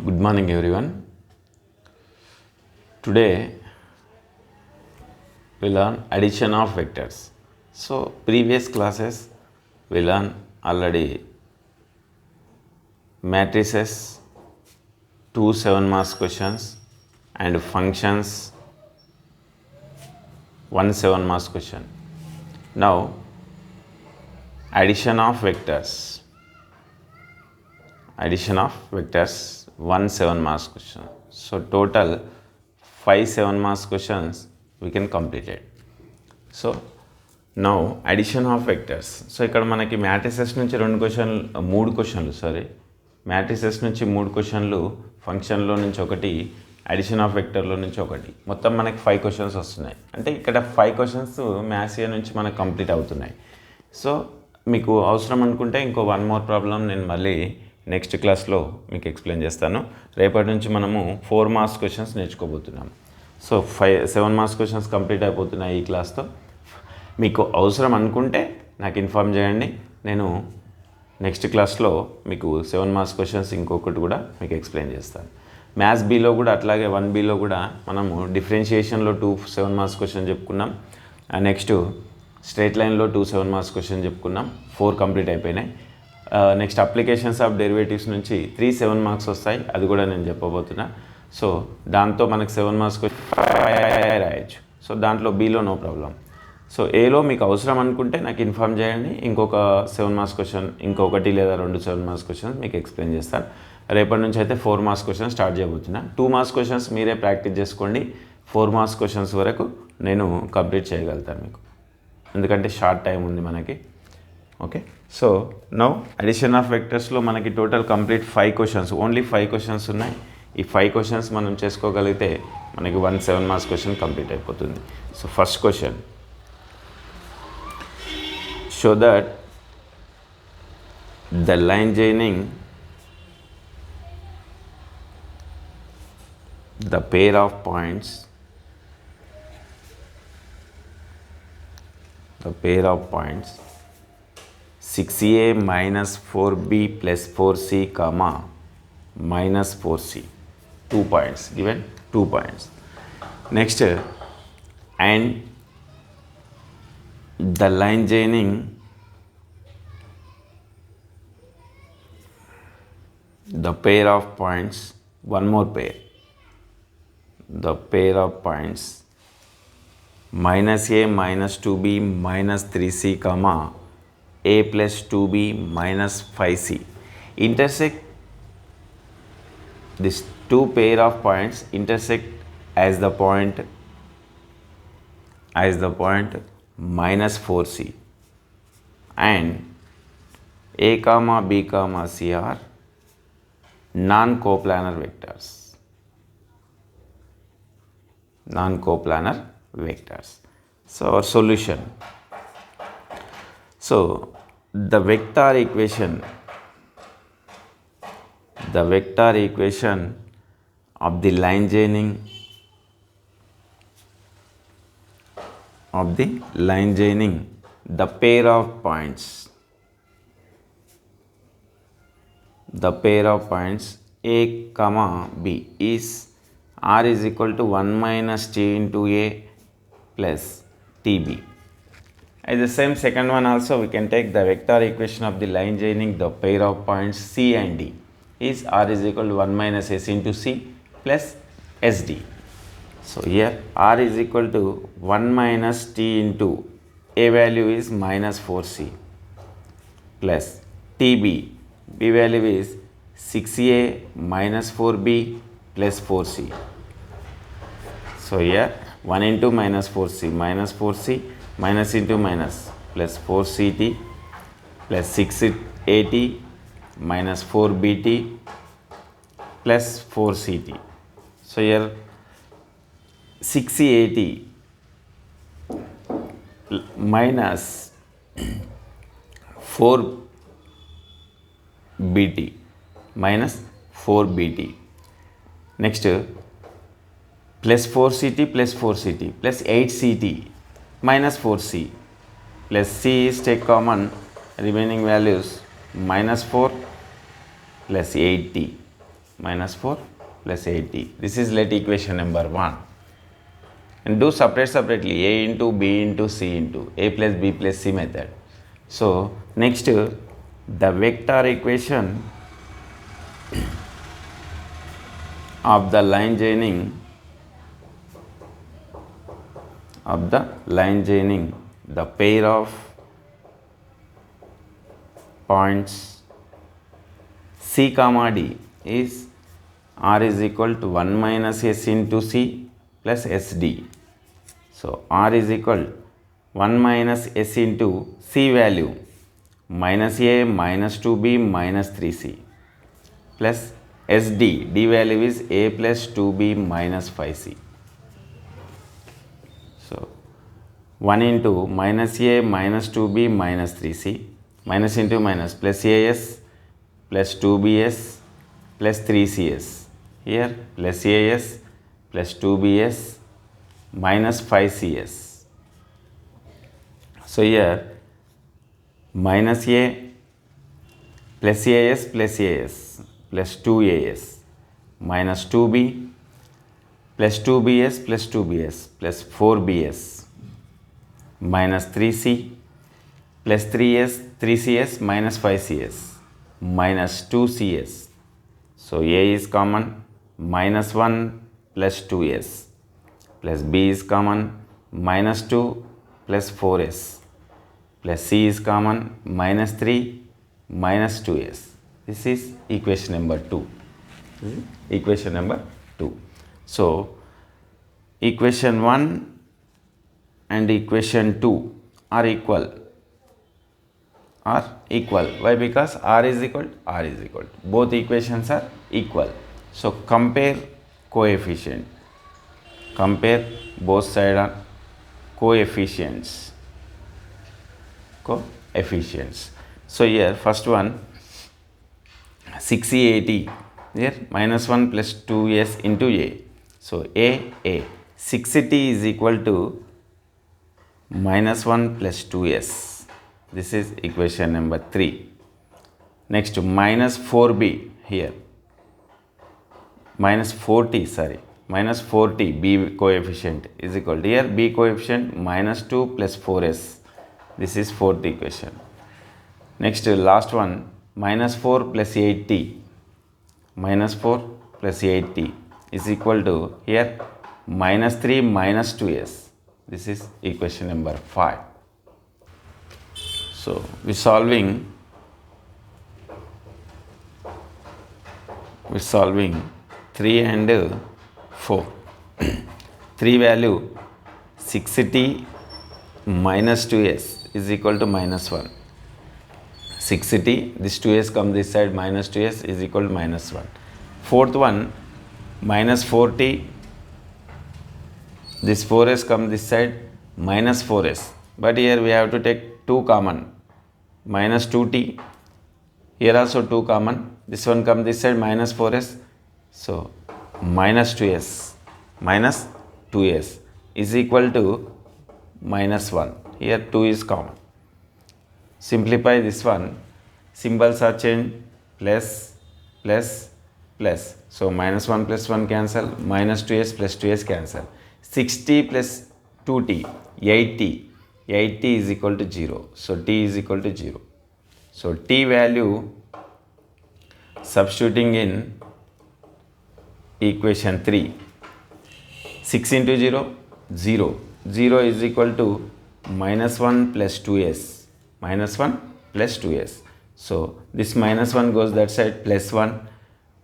Good morning, everyone. Today we learn addition of vectors. So previous classes we learn already matrices, 2 7 marks questions and functions, 1 7 marks question. Now addition of vectors. Addition of vectors, 1 7 marks question. So total 5 7 marks questions we can complete it. So now addition of vectors. So ఇక్కడ మనకి matrices నుంచి 3 క్వశ్చన్లు matrices నుంచి 3 క్వశ్చన్లు, ఫంక్షన్లో నుంచి ఒకటి, addition of వెక్టర్లో నుంచి ఒకటి, మొత్తం మనకి 5 క్వశ్చన్స్ వస్తున్నాయి. అంటే ఇక్కడ 5 క్వశ్చన్స్ మ్యాథ్స్ నుంచి మనకు కంప్లీట్ అవుతున్నాయి. సో మీకు అవసరం అనుకుంటే ఇంకో 1 మోర్ ప్రాబ్లం నేను మళ్ళీ నెక్స్ట్ క్లాస్లో మీకు ఎక్స్ప్లెయిన్ చేస్తాను. రేపటి నుంచి మనము 4 మార్క్స్ క్వశ్చన్స్ నేర్చుకోబోతున్నాము. సో 7 మార్క్స్ క్వశ్చన్స్ కంప్లీట్ అయిపోతున్నాయి ఈ క్లాస్తో. మీకు అవసరం అనుకుంటే నాకు ఇన్ఫార్మ్ చేయండి, నేను నెక్స్ట్ క్లాస్లో మీకు 7 మార్క్స్ క్వశ్చన్స్ ఇంకొకటి కూడా మీకు ఎక్స్ప్లెయిన్ చేస్తాను. మ్యాథ్స్ బీలో కూడా అట్లాగే 1Bలో కూడా మనము డిఫరెన్షియేషన్లో 2 7 మార్క్స్ క్వశ్చన్ చెప్పుకున్నాం. నెక్స్ట్ స్ట్రైట్ లైన్లో 2 7 మార్క్స్ క్వశ్చన్ చెప్పుకున్నాం. 4 కంప్లీట్ అయిపోయినాయి. నెక్స్ట్ అప్లికేషన్స్ ఆఫ్ డెరివేటివ్స్ నుంచి 3 7 మార్క్స్ వస్తాయి, అది కూడా నేను చెప్పబోతున్నా. సో దాంతో మనకు 7 మార్క్స్ రాయొచ్చు. సో దాంట్లో బీలో నో ప్రాబ్లం. సో ఏలో మీకు అవసరం అనుకుంటే నాకు ఇన్ఫార్మ్ చేయండి, ఇంకొక 7 మార్క్స్ క్వశ్చన్, ఇంకొకటి లేదా 2 7 మార్క్స్ క్వశ్చన్స్ మీకు ఎక్స్ప్లెయిన్ చేస్తాను. రేపటి నుంచి అయితే 4 మార్క్స్ క్వశ్చన్ స్టార్ట్ చేయబోతున్నా. 2 మార్క్స్ క్వశ్చన్స్ మీరే ప్రాక్టీస్ చేసుకోండి. 4 మార్క్స్ క్వశ్చన్స్ వరకు నేను కంప్లీట్ చేయగలుగుతాను మీకు, ఎందుకంటే షార్ట్ టైం ఉంది మనకి. Okay, so now addition of వెక్టర్స్లో మనకి total complete 5 questions, only 5 questions ఉన్నాయి. ఈ 5 క్వశ్చన్స్ మనం చేసుకోగలిగితే మనకి 1 7 మార్క్స్ క్వశ్చన్ కంప్లీట్ అయిపోతుంది. So first question, show that the line joining the pair of points 6a minus 4b plus 4c comma minus 4c, 2 points given, 2 points. Next, and the line joining the pair of points, one more pair, the pair of points minus a minus 2b minus 3c comma a plus 2b minus 5c intersect. This 2 pair of points intersect as the point minus 4c, and a comma b comma c are non-coplanar vectors. Non-coplanar vectors. So our solution. So the vector equation of the line joining the pair of points a comma b is r is equal to 1 minus t into a plus tb. As the same second one also we can take the vector equation of the line joining the pair of points c and d is r is equal to 1 minus s into c plus sd. So here r is equal to 1 minus t into a value is minus 4c plus tb, b value is 6a minus 4b plus 4c. So here 1 into minus 4c minus into minus plus 4ct plus 6at minus 4bt plus 4ct. So here 6at minus 4bt minus 4bt. Next plus 4ct plus 4ct plus 8ct minus 4c plus c is take common, remaining values minus 4 plus 8t minus 4 plus 8t. This is let equation number 1. And do separately a into b into c into a plus b plus c method. So next the vector equation of the line joining the pair of points C comma D is R is equal to 1 minus S into C plus SD. So R is equal 1 minus S into C value minus A minus 2B minus 3C plus SD, D value is A plus 2B minus 5C. So 1 into minus A minus 2B minus 3C, minus into minus, plus AS plus 2BS plus 3CS. Here plus AS plus 2BS minus 5CS. So here minus A plus AS plus plus 2AS minus 2B plus 2BS plus 2BS plus 4BS minus 3C plus 3CS minus 5CS minus 2CS. So A is common, minus 1 plus 2S plus B is common, minus 2 plus 4S plus C is common, minus 3 minus 2S. This is equation number 2. Equation number 2. So equation 1 and equation 2 are equal. Why? Because R is equal. Both equations are equal. So compare coefficient. Compare both sides are coefficients. So here first one 680. Here minus 1 plus 2s into A. So A 6t is equal to minus 1 plus 2s. This is equation number 3. Next minus 4b here. Minus 40 b coefficient is equal to here b coefficient minus 2 plus 4s. This is fourth equation. Next last one minus 4 plus 8t. Minus 4 plus 8t is equal to here minus 3 minus 2s. This is equation number 5. So we're solving 3 and 4. 3 value 6t minus 2s is equal to minus 1. 6t, this 2s come this side, minus 2s is equal to minus 1. Fourth one minus 4t, this 4s come this side, minus 4s. But here we have to take 2 common, minus 2t, here also 2 common, this one come this side, minus 4s. So minus 2s is equal to minus 1. Here 2 is common. Simplify this one, symbols are changed, plus. So minus 1 plus 1 cancel, minus 2s plus 2s cancel. 6t plus 2t, 8t is equal to 0. So t is equal to 0. So t value substituting in equation 3. 6 into 0, 0. 0 is equal to minus 1 plus 2s. Minus 1 plus 2s. So this minus 1 goes that side, plus 1.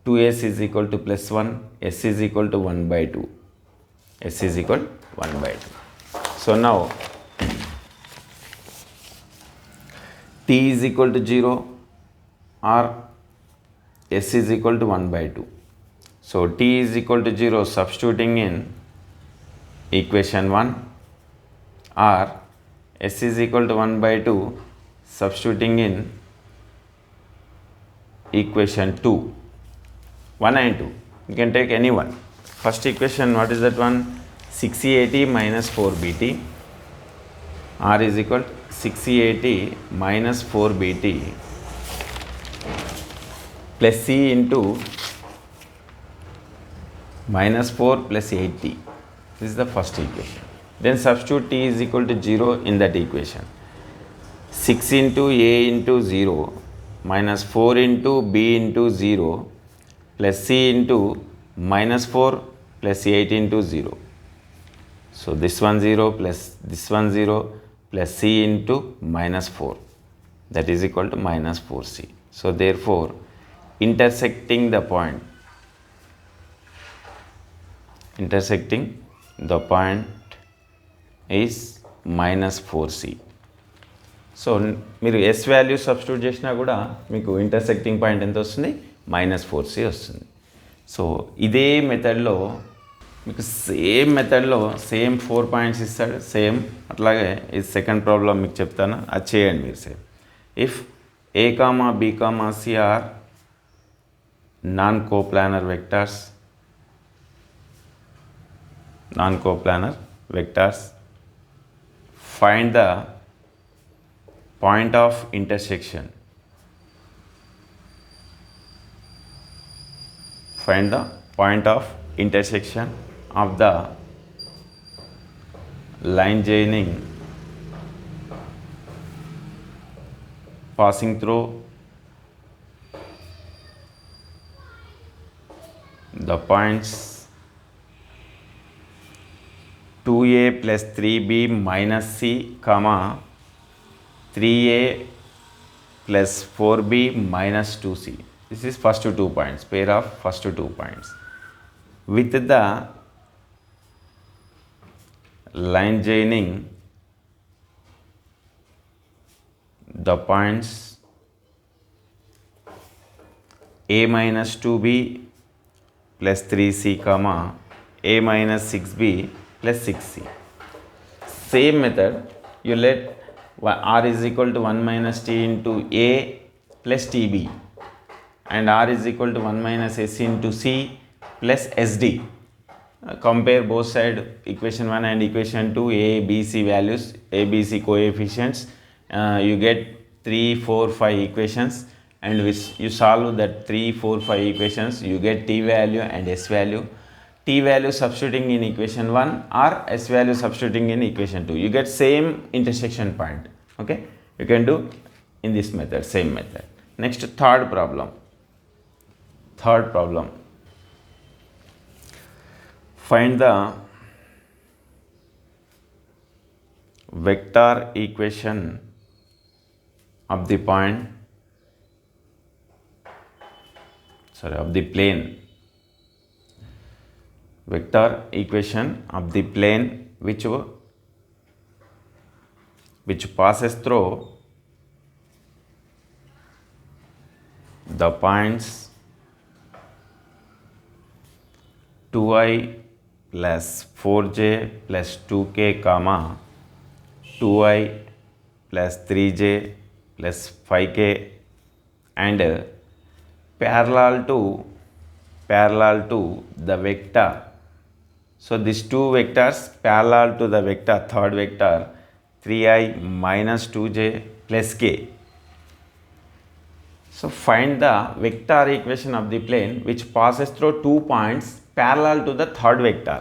2s is equal to plus 1. S is equal to 1 by 2. S is equal to 1 by 2. So now t is equal to 0 or s is equal to 1 by 2. So t is equal to 0 substituting in equation 1 or s is equal to 1 by 2 substituting in equation 2. 1 and 2. You can take any one. First equation, what is that one? 680 minus 4bt. R is equal to 680 minus 4bt plus C into minus 4 plus 8t. This is the first equation. Then substitute t is equal to 0 in that equation. 6 into a into 0 minus 4 into b into 0 plus c into minus 4 plus 8 into 0. So this one 0 plus this one 0 plus c into minus 4, that is equal to minus 4c. So therefore intersecting the point is minus 4c. So మీరు S value substitute చేసినా కూడా మీకు intersecting point ఎంత వస్తుంది, -4c వస్తుంది. So ఇదే మెథడ్లో మీకు సేమ్ మెథడ్లో సేమ్ 4 పాయింట్స్ ఇస్తాడు, సేమ్ అట్లాగే ఇది సెకండ్ ప్రాబ్లం మీకు చెప్తాను, అది చేయండి మీరు same. If A comma B comma C are non coplanar vectors, find the point of intersection. Find the point of intersection of the line joining passing through the points 2a plus 3b minus c, comma 3a plus 4b minus 2c. This is first 2 points, pair of first 2 points. With the line joining the points a minus 2b plus 3c, comma a minus 6b plus 6c. Same method, you let r is equal to 1 minus t into a plus tb and r is equal to 1 minus s into c plus sd. Compare both side equation 1 and equation 2, a, b, c values, a, b, c coefficients. You get 3, 4, 5 equations, and which you solve that 3, 4, 5 equations, you get t value and s value. T value substituting in equation 1 or s value substituting in equation 2, you get same intersection point. Okay, you can do in this method, same method. Next, third problem. Find the vector equation of the point, of the plane. Vector equation of the plane which passes through the points 2i plus 4j plus 2k, comma 2i plus 3j plus 5k, and parallel to the vector. So these two vectors parallel to the vector, third vector 3i minus 2j plus k. So find the vector equation of the plane which passes through 2 points parallel to the third vector.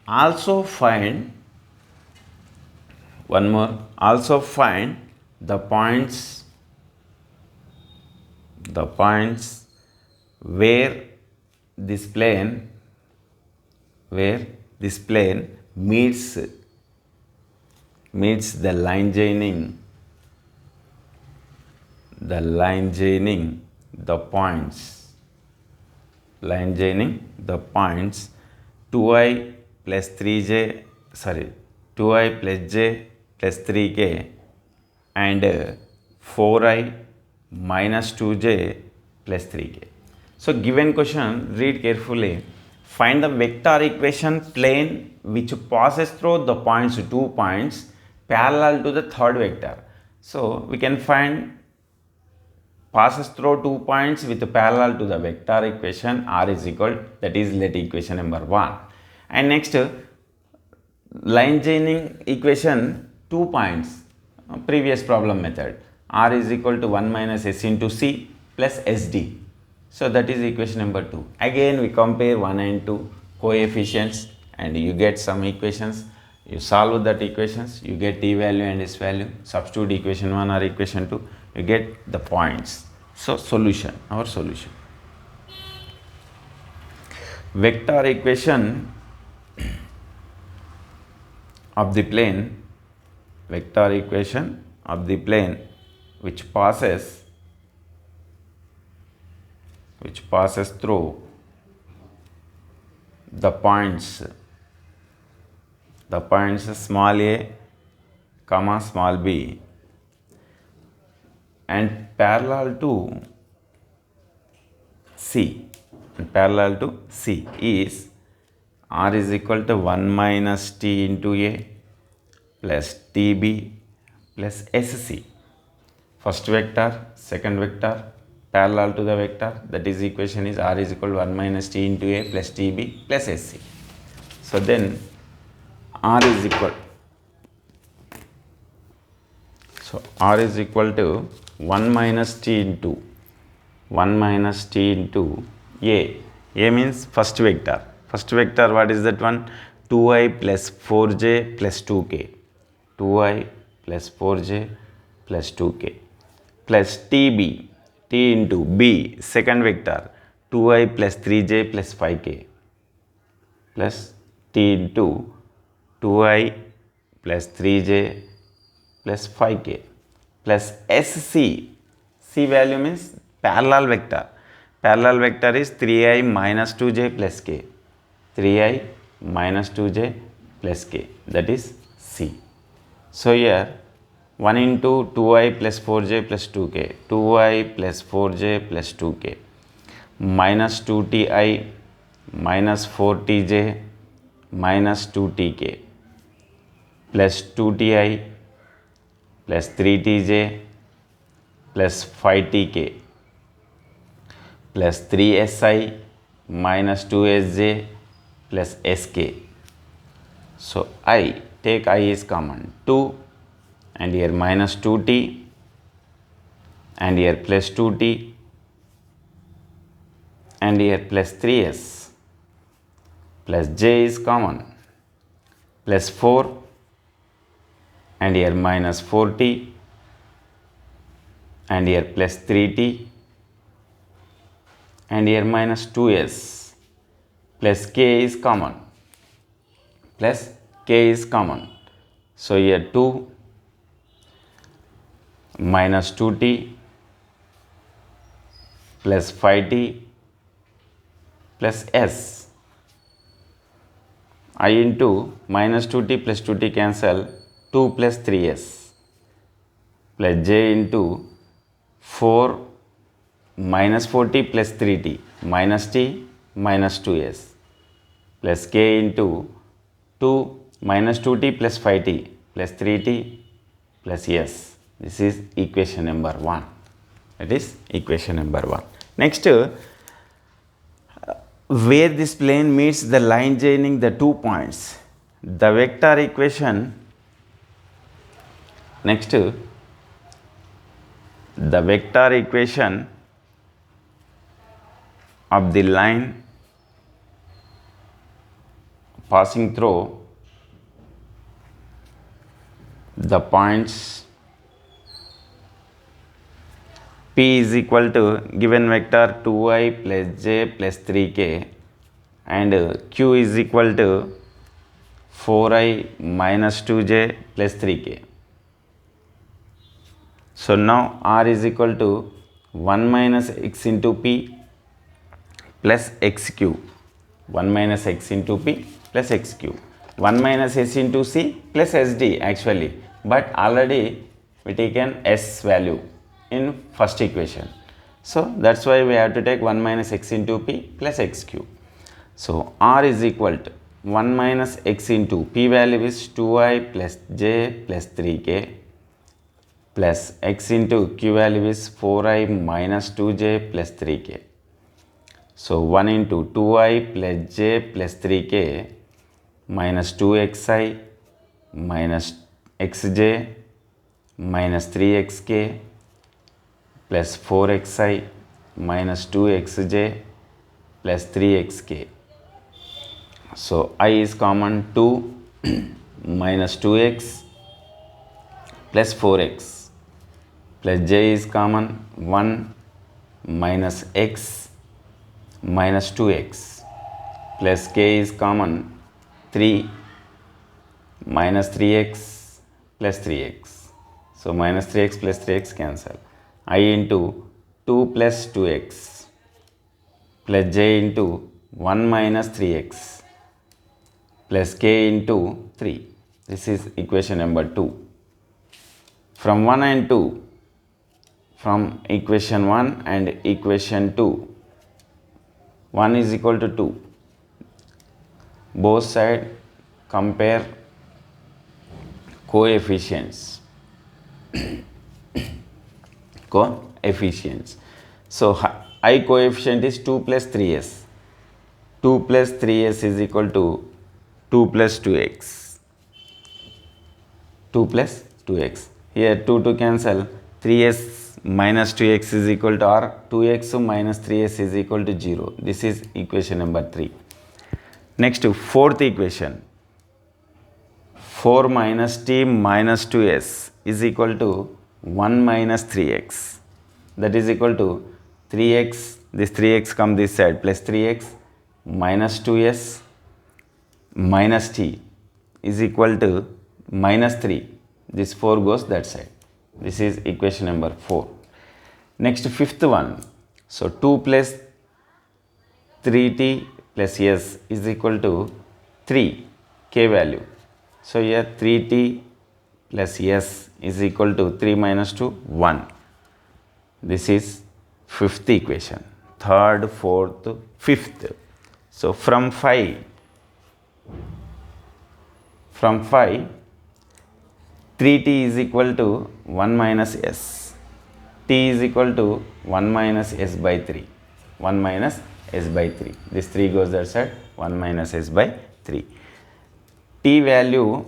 Also find the points where this plane meets the line joining the points 2i plus j plus 3k and 4i minus 2j plus 3k. So given question, read carefully. Find the vector equation plane which passes through the points, 2 points parallel to the third vector. So we can find passes through 2 points with parallel to the vector equation r is equal, that is let equation number 1. And next, line joining equation 2 points, previous problem method, r is equal to 1 minus s into c plus sd. So that is equation number 2. Again we compare 1 and 2 coefficients and you get some equations. You solve that equations, you get t value and s value, substitute equation 1 or equation 2, you get the points. So solution, our solution. Vector equation of the plane, vector equation of the plane which passes through the points small a comma small b and parallel to C is r is equal to 1 minus t into a plus tb plus sc. First vector, second vector, parallel to the vector, that is equation is r is equal to 1 minus t into a plus tb plus sc. So then r is equal to 1 minus t into a. A means first vector. First vector, what is that one? 2i plus 4j plus 2k. 2i plus 4j plus 2k plus tb, t into b, second vector, 2i plus 3j plus 5k plus t into 2i plus 3j plus 5k plus sc. C value means parallel vector. Parallel vector is 3i minus 2j plus k. 3i minus 2j plus k, that is C. So here 1 into 2i plus 4j plus 2k, 2i plus 4j plus 2k minus 2ti minus 4tj minus 2tk plus 2ti plus 3tj plus 5tk plus 3si minus 2sj plus sk. So I take I is common, 2 and here minus 2t and here plus 2t and here plus 3s plus j is common plus 4 and here minus 4t and here plus 3t and here minus 2s plus k is common. So here 2 minus 2t plus 5t plus s. I into minus 2t plus 2t cancel, 2 plus 3s plus j into 4 minus 4t plus 3t minus t minus 2s plus k into 2 minus 2t plus 5t plus 3t plus s. This is equation number 1. That is equation number 1. Next, where this plane meets the line joining the 2 points, the vector equation. Next, the vector equation of the line passing through the points P is equal to given vector 2i plus j plus 3k and Q is equal to 4i minus 2j plus 3k. So now R is equal to 1 minus x into P plus xq. 1 minus x into P plus xq. 1 minus s into C plus sd actually, but already we taken s value in first equation. So that's why we have to take 1 minus x into P plus xq. So R is equal to 1 minus x into P value is 2i plus j plus 3k plus x into Q value is 4i minus 2j plus 3k. So 1 into 2i plus j plus 3k minus 2xi minus xj minus 3xk plus 4xi minus 2xj plus 3xk. So I is common 2 minus 2x plus 4x plus j is common 1 minus x minus 2x plus k is common 3 minus 3x plus 3x. So minus 3x plus 3x cancel. I into 2 plus 2x plus j into 1 minus 3x plus k into 3. This is equation number 2. From 1 and 2, from equation 1 and equation 2, 1 is equal to 2. Both sides compare coefficients. So I coefficient is 2 plus 3s. 2 plus 3s is equal to 2 plus 2x. 2 plus 2x. Here 2 to cancel. 3s minus 2x is equal to, or 2x minus 3s is equal to 0. This is equation number 3. Next, fourth equation. 4 minus t minus 2s is equal to 1 minus 3x. That is equal to 3x. This 3x come this side, plus 3x minus 2s minus t is equal to minus 3. This 4 goes that side. This is equation number 4. Next, fifth one. So 2 plus 3t plus s is equal to 3 k value. So here 3t plus s is equal to 3 minus 2, 1. This is fifth equation. Third, fourth, fifth. So from 5, 3t is equal to 1 minus s. T is equal to 1 minus s by 3. 1 minus s by 3. This 3 goes that side, 1 minus s by 3. T value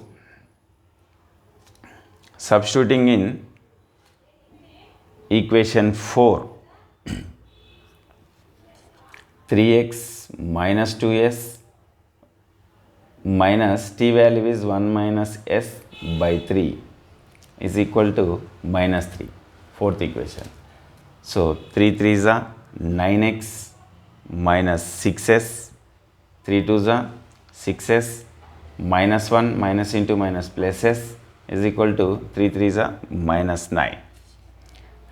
substituting in equation 4. 3x minus 2s minus t value is 1 minus s by 3 is equal to minus 3. Fourth equation. So 3 3s are 9x minus 6s. 3 2s are 6s minus 1 minus into minus plus s is equal to 3 3s are minus 9.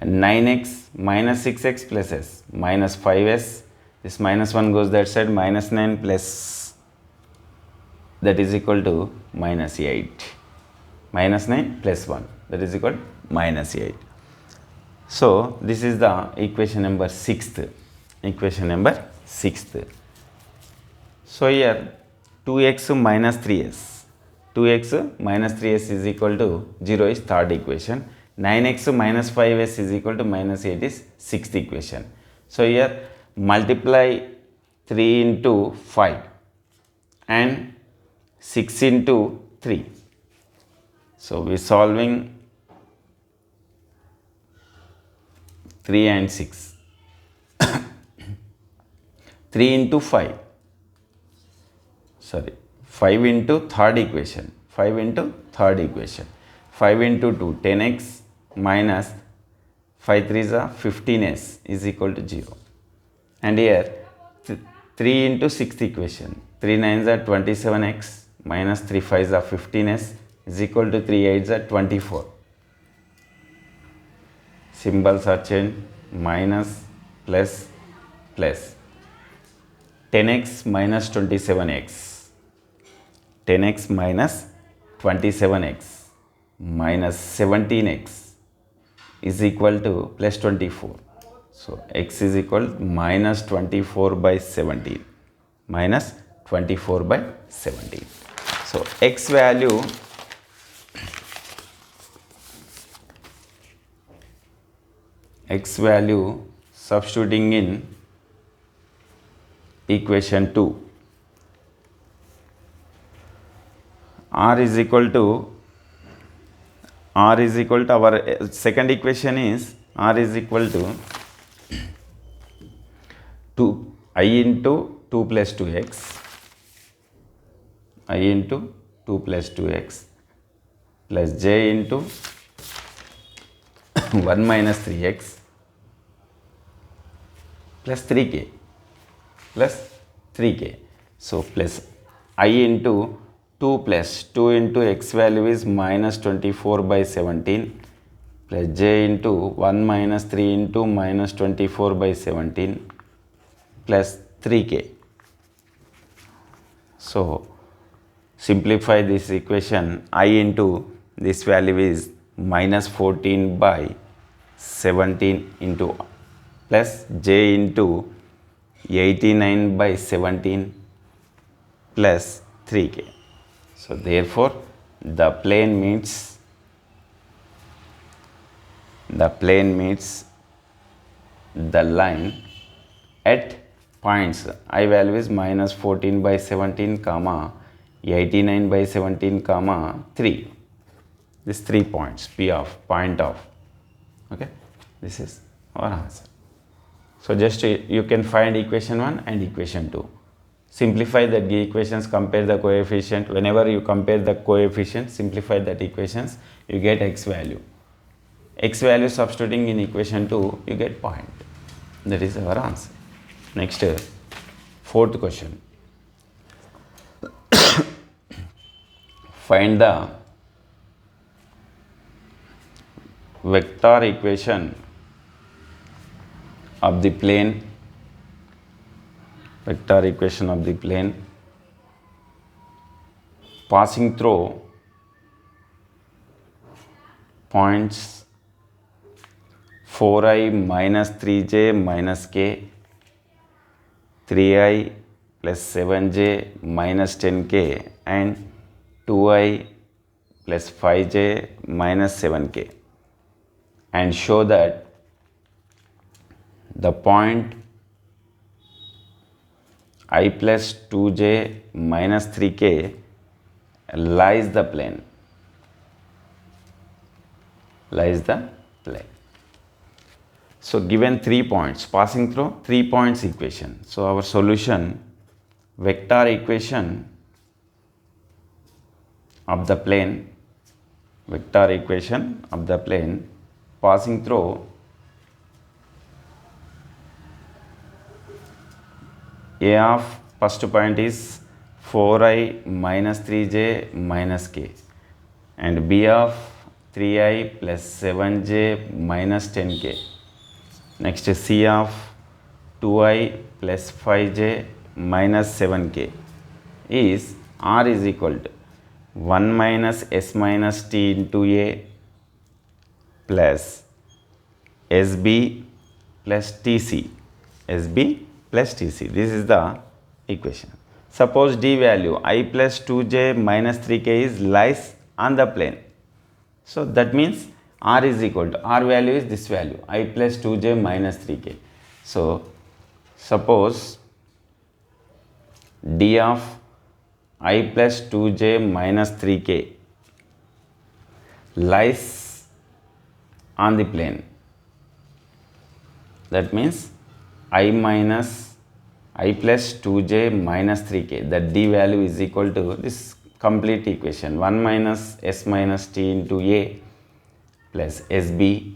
And 9x minus 6x plus s minus 5s. This minus 1 goes that side, minus 9 plus, that is equal to minus 8. Minus 9 plus 1, that is equal to minus 8. So this is the equation number 6th. Equation number 6th. So here 2x minus 3s. 2x minus 3s is equal to 0 is third equation. 9x minus 5s is equal to minus 8 is sixth equation. So here multiply 3 into 5 and 6 into 3. So we are solving 3 and 6. 3 into 5. Sorry, 5 into third equation. 5 into third equation. 5 into 2, 10x minus 5 3s are 15s is equal to 0. And here 3 into 6th equation. 3 9s are 27x minus 3 5s are 15s is equal to 3 8s are 24. Symbols are changed, minus, plus, plus. 10x minus 27x. 10x minus 27x minus 17x is equal to plus 24. So x is equal to minus 24 by 17. Minus 24 by 17. So x value substituting in equation 2. R is equal to our second equation is R is equal to I into 2 plus 2x, I into 2 plus 2x plus j into 1 minus 3x plus 3k plus 3k. So plus I into 2 plus 2 into x value is minus 24 by 17 plus j into 1 minus 3 into minus 24 by 17 plus 3k. So simplify this equation. I into this value is minus 14 by 17 into plus j into 89 by 17 plus 3k. So therefore the plane meets the line at points I value is minus 14 by 17 comma 89 by 17 comma 3. These 3 points, P of point of. Okay, this is our answer. So just you can find equation 1 and equation 2. Simplify the equations, compare the coefficient. Whenever you compare the coefficient, simplify that equations, you get x value. X value substituting in equation 2, you get point. That is our answer. Next, fourth question. Find the vector equation of the plane, passing through points 4i minus 3j minus k, 3i plus 7j minus 10k and 2i plus 5j minus 7k, and show that the point I plus 2j minus 3k lies the plane. So given 3 points, passing through 3 points equation. So our solution, vector equation of the plane, passing through A of first point is 4i minus 3j minus k, and B of 3i plus 7j minus 10k. Next is C of 2i plus 5j minus 7k is R is equal to 1 minus s minus t into A plus SB plus TC. This is the equation. Suppose D value I plus 2j minus 3k is lies on the plane. So that means R is equal to, R value is this value, I plus 2j minus 3k. So suppose D of I plus 2j minus 3k lies on the plane. That means I plus 2j minus 3k, that D value is equal to this complete equation, 1 minus s minus t into A plus SB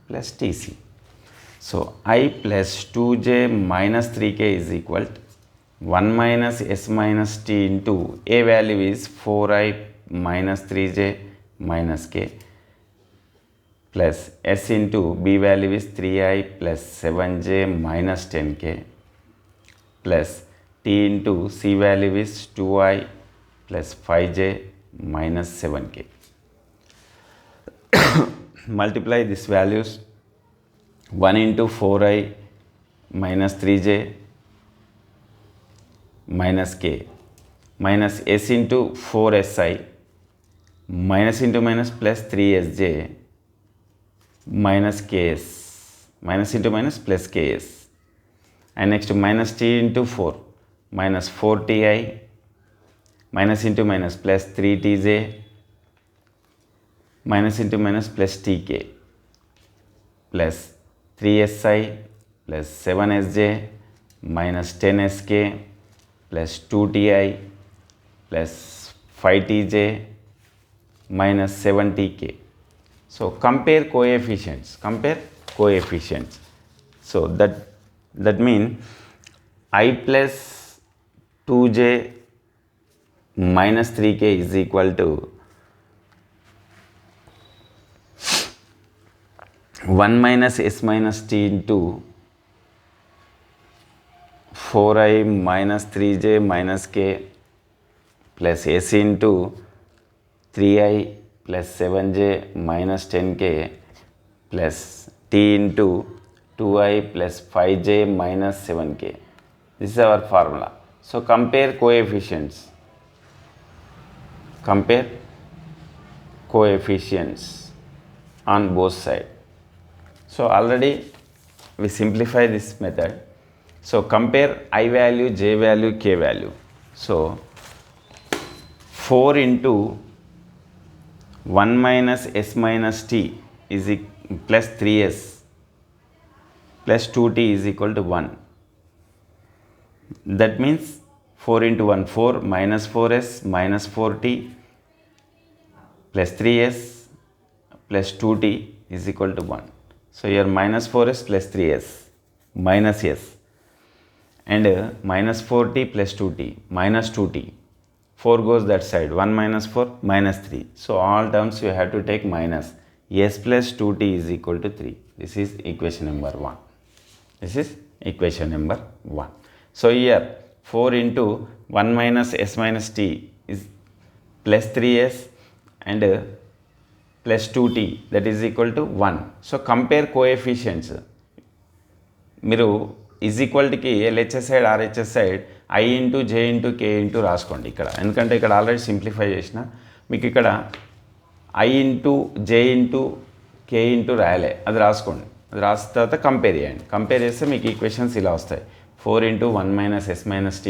plus TC. So I plus 2j minus 3k is equal to 1 minus s minus t into A value is 4i minus 3j minus k plus s into B value is 3i plus 7j minus 10k plus t into C value is 2i plus 5j minus 7k. Multiply these values, 1 into 4i minus 3j minus k minus s into 4si minus into minus plus 3sj minus ks, minus into minus plus ks, and next minus t into 4 minus 4ti minus into minus plus 3tj minus into minus plus tk plus 3si plus 7sj minus 10sk plus 2ti plus 5tj minus 7tk. So compare coefficients. So that means I plus 2j minus 3k is equal to 1 minus s minus t into 4i minus 3j minus k plus s into 3i plus 7j minus 10k plus t into 2i plus 5j minus 7k. This is our formula. So compare coefficients. On both sides. So already we simplify this method. So compare I value, j value, k value. So 4 into 1 minus s minus t is plus 3s plus 2t is equal to 1. That means 4 into 1, 4 minus 4s minus 4t plus 3s plus 2t is equal to 1. So here minus 4s plus 3s minus s and minus 4t plus 2t minus 2t. 4 goes that side, 1 minus 4 minus 3. So all terms you have to take minus. S plus 2t is equal to 3. This is equation number 1. So here 4 into 1 minus s minus t is plus 3s and plus 2t, that is equal to 1. So compare coefficients. మీరు is ఈక్వల్టీకి LHS side RHS side I into J into K into రాసుకోండి ఇక్కడ, ఎందుకంటే ఇక్కడ already simplify చేసిన. మీకు ఇక్కడ I into J into K into రాయలే, అది రాసుకోండి. అది రాసిన తర్వాత కంపేర్ చేయండి. కంపేర్ చేస్తే మీకు ఈక్వేషన్స్ ఇలా వస్తాయి. 4 into 1 minus s minus t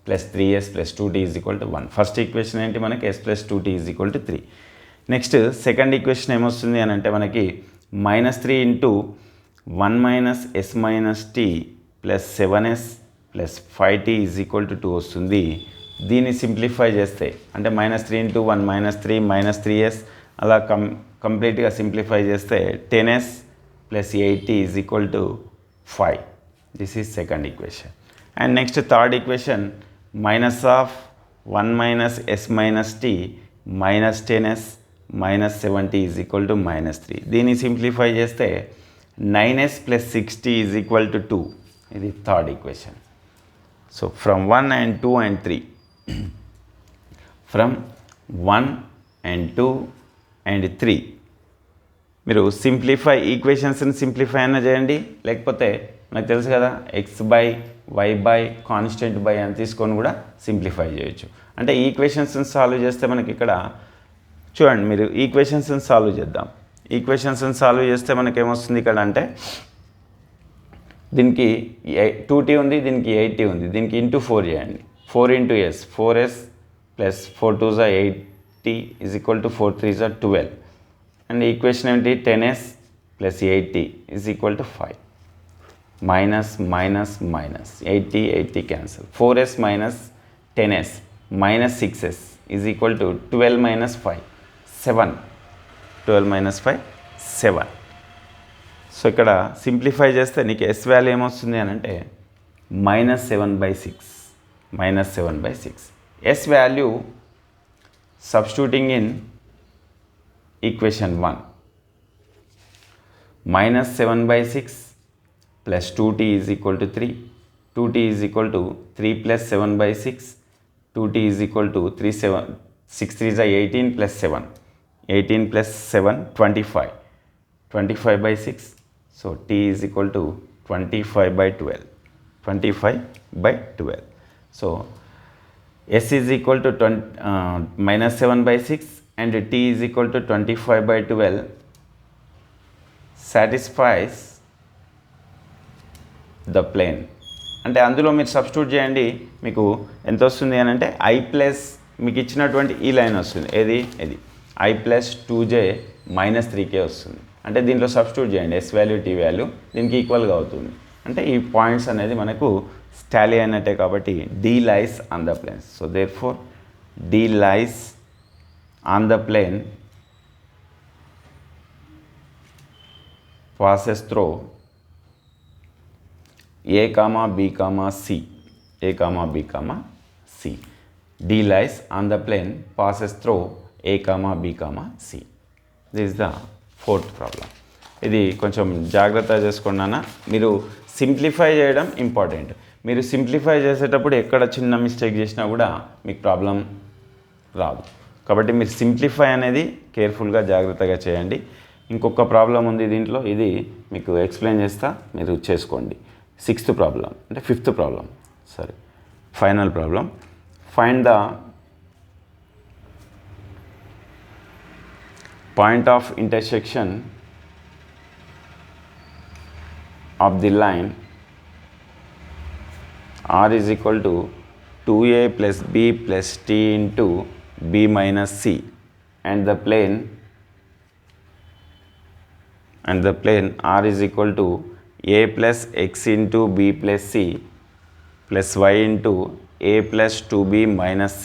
plus 3s plus 2t is equal to 1. First equation ఏంటి మనకి? s plus 2t is equal to 3. Next second equation ఏమొస్తుంది అని అంటే మనకి -3 into 1 minus s minus t plus 7s plus 5t is equal to 2 వస్తుంది. దీన్ని simplify చేస్తే అంటే -3 into 1 minus 3 minus 3s అలా కంప్లీట్గా సింప్లిఫై చేస్తే 10s plus 8t is equal to 5. This is second equation. And next third equation, minus of 1 minus s minus t minus 10s minus 7t is equal to minus 3. దీన్ని simplify చేస్తే 9s plus 6t is equal to 2. ఇది third equation. So from 1 and 2 and 3. From 1 and 2 and 3. మీరు simplify ఈక్వేషన్స్ని simplify అయినా చేయండి, లేకపోతే నాకు తెలుసు కదా x by y by constant by అని తీసుకొని కూడా సింప్లిఫై చేయొచ్చు. అంటే ఈక్వేషన్స్ని సాల్వ్ చేస్తే మనకి ఇక్కడ చూడండి, మీరు ఈక్వేషన్స్ని సాల్వ్ చేద్దాం. ఈక్వేషన్స్ని సాల్వ్ చేస్తే మనకి ఏమొస్తుంది ఇక్కడ అంటే దీనికి 2t ఉంది, దీనికి 8t ఉంది, దీనికి ఇంటూ 4 చేయండి. 4 into s, 4s plus 4 2s are 8t is equal to 4 3s are 12. And equation ఏంటి? 10s plus 8t is equal to 5. Minus minus minus 8t cancel. 4s minus 10s minus 6s is equal to 12 minus 5 7. 12 minus 5 7. So ఇక్కడ simplify చేస్తే నీకు S value ఏమొస్తుంది అని అంటే -7/6. -7/6. S value substituting in equation 1 -7/6 plus 2t is equal to 3. 2t is equal to 3 plus 7/6. 2t is equal to 6 3s are 18 plus 7. 18 plus 7 25. 25/6. So t is equal to 25/12. 25/12. So s is equal to -7/6 and t is equal to 25/12 satisfies the plane. అంటే అందులో మీరు substitute చేయండి, మీకు ఎంత వస్తుంది అని అంటే I plus మీకు ఇచ్చినటువంటి ఈ లైన్ వస్తుంది. ఇది I plus 2j minus 3k వస్తుంది. అంటే దీంట్లో సబ్స్టిట్యూట్ చేయండి, ఎస్ వాల్యూ టీ వాల్యూ దీనికి ఈక్వల్గా అవుతుంది. అంటే ఈ పాయింట్స్ అనేది మనకు టాలీ అయినట్టే కాబట్టి D lies on the plane. So therefore D lies on the plane passes through A comma B comma C. A comma B comma C. D lies on the plane passes through A comma B comma C. This is the fourth problem. ఇది కొంచెం జాగ్రత్తగా చేసుకోండి. మీరు simplify చేయడం important. మీరు simplify చేసేటప్పుడు ఎక్కడ చిన్న మిస్టేక్ చేసినా కూడా మీకు ప్రాబ్లం రాదు. కాబట్టి మీరు సింప్లిఫై అనేది కేర్ఫుల్గా జాగ్రత్తగా చేయండి. ఇంకొక ప్రాబ్లం ఉంది దీంట్లో, ఇది మీకు ఎక్స్ప్లెయిన్ చేస్తా, మీరు చేసుకోండి. సిక్స్త్ ప్రాబ్లం అంటే fifth problem, sorry final problem. Find the point of intersection of the line r is equal to 2a plus b plus t into b minus c and the plane r is equal to a plus x into b plus c plus y into a plus 2b minus c,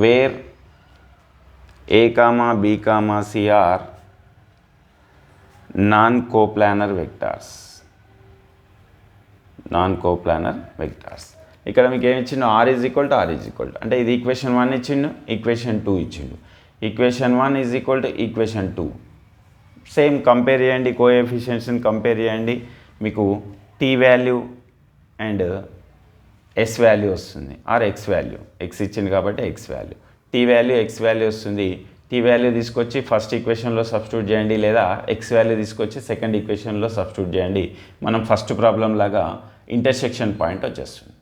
where a comma b comma c are non-coplanar vectors. ఇక్కడ మీకు ఏమి ఇచ్చిండు, r is equal to అంటే ఇది equation 1 ఇచ్చిండు, equation 2 ఇచ్చిండు. Equation 1 is equal to equation 2. Same compare చేయండి, కోఎఫిషియెంట్స్ని compare చేయండి. మీకు t value and s value వస్తుంది, ఆర్ x వాల్యూ. x ఇచ్చింది కాబట్టి x value, t value x value వస్తుంది. t వాల్యూ తీసుకొచ్చి ఫస్ట్ ఈక్వేషన్లో సబ్స్టిట్యూట్ చేయండి, లేదా x వాల్యూ తీసుకొచ్చి సెకండ్ ఈక్వేషన్లో సబ్స్టిట్యూట్ చేయండి. మనం ఫస్ట్ ప్రాబ్లం లాగా ఇంటర్సెక్షన్ పాయింట్ వచ్చేస్తుంది.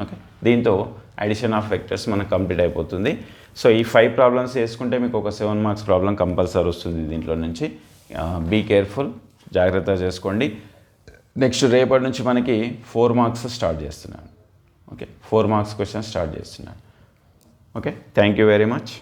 ఓకే, దీంతో అడిషన్ ఆఫ్ వెక్టర్స్ మనకు కంప్లీట్ అయిపోతుంది. సో ఈ 5 ప్రాబ్లమ్స్ చేసుకుంటే మీకు ఒక 7 మార్క్స్ ప్రాబ్లం కంపల్సరీ వస్తుంది దీంట్లో నుంచి. బీ కేర్ఫుల్, జాగ్రత్తగా చేసుకోండి. నెక్స్ట్ రేపటి నుంచి మనకి 4 మార్క్స్ స్టార్ట్ చేస్తున్నాను. ఓకే, 4 మార్క్స్ క్వశ్చన్ స్టార్ట్ చేస్తున్నాను. Okay, thank you very much.